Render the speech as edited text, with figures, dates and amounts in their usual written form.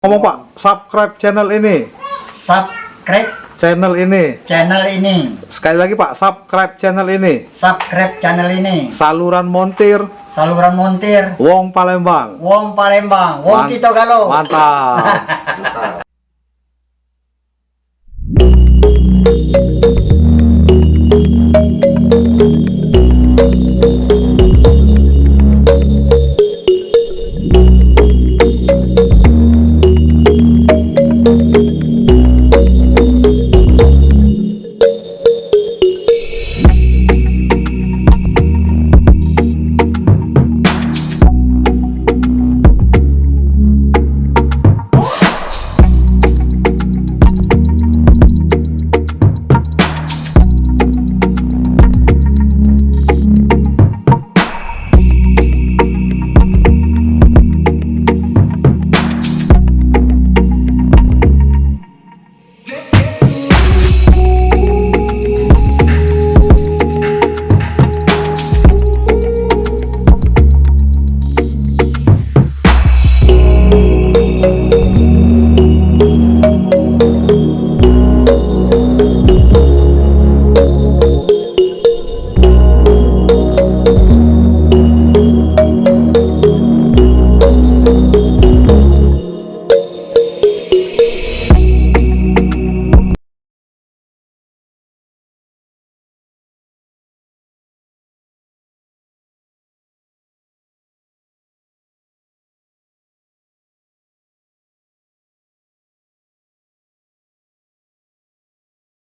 Ngomong Pak, subscribe channel ini. Subscribe Channel ini. channel ini. Sekali lagi Pak, subscribe channel ini. Subscribe channel ini. Saluran montir Saluran montir Wong Palembang. Wong Palembang, Wong Tito Galo. Mantap.